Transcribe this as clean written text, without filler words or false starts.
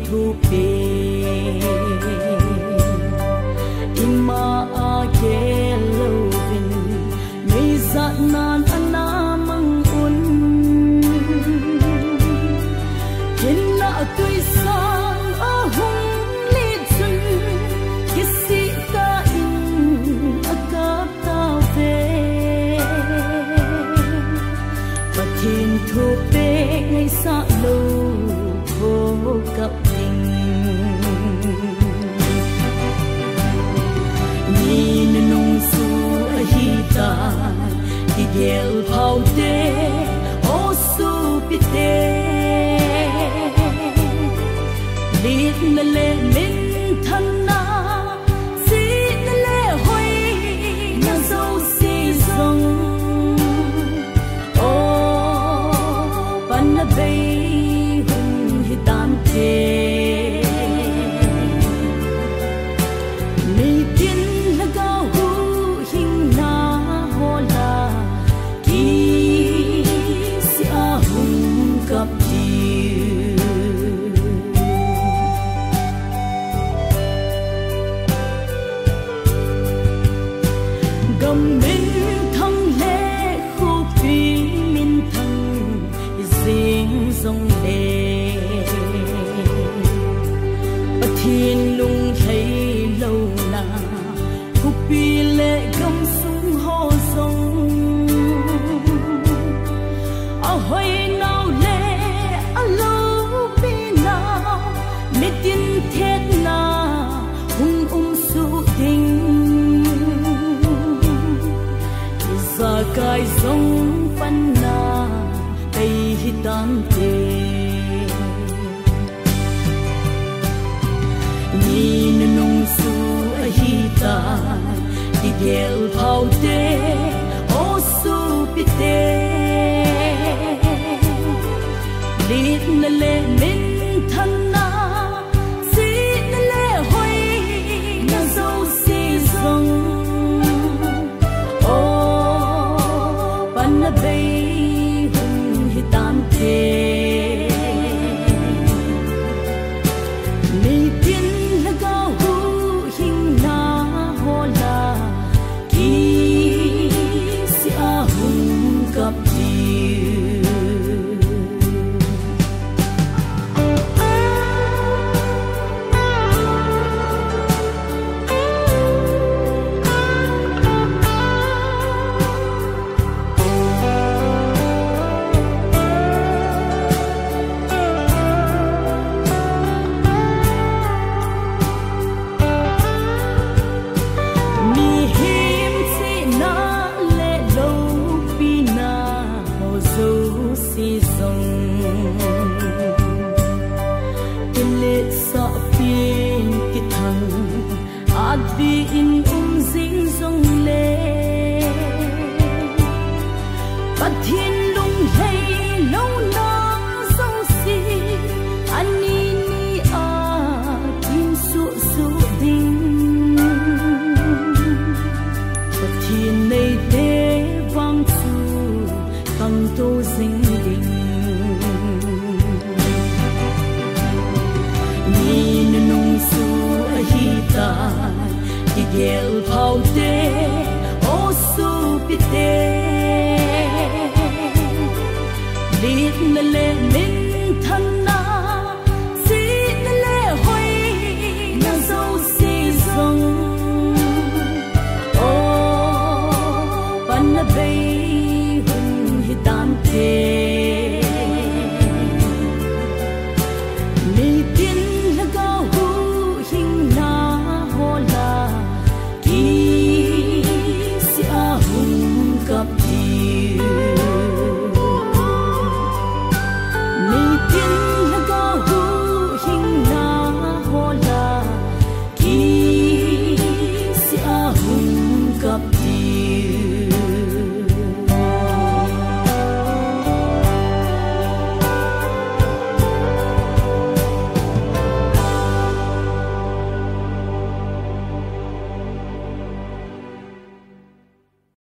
thu pe ima ake lovin mei zat nan ana mang un kinna tui sang a hung li chun kisi ta in akap ta ve pathin thu pe ngai sa lo ho kap ting ni nung su a hi ta igel phau te o su pi te lit na le min than na si na le hoi na zo si zong o pan na bay hung hi tam te mi tin la ga hu hing na ho la ki si a hung kap ti gam min thang le khu pi min thang zing zong le pathin lung thei lo na khu pi le gam sung ho song a hoi nau le a lo pi na mi tin thet na hung su ding za kai song pan na tei hi tan te ni nung su a hi ta igel phau te o su pi te lit na le min than na si na le hoi na zo si zong o pan na bay hung hi tam te mi tin la ga hu hing na ho la ki si a hung kap ti mi him si na le lo pi na ho zo si song le sa pin ki thang ad bi in zing zong le pathin lung lei lo na zo si ani ni a kim su su ding pathin nei te wang su kam to zing ding ni nung su a hi ta igel phau te o su pi te lit na le min than na si na le hoi na zo si zong o pan na bay hung hi tam te mi tin la ga hu hing na ho la ki si a hung kap ti mi tin la ga hu hing na ho la ki si a hung kap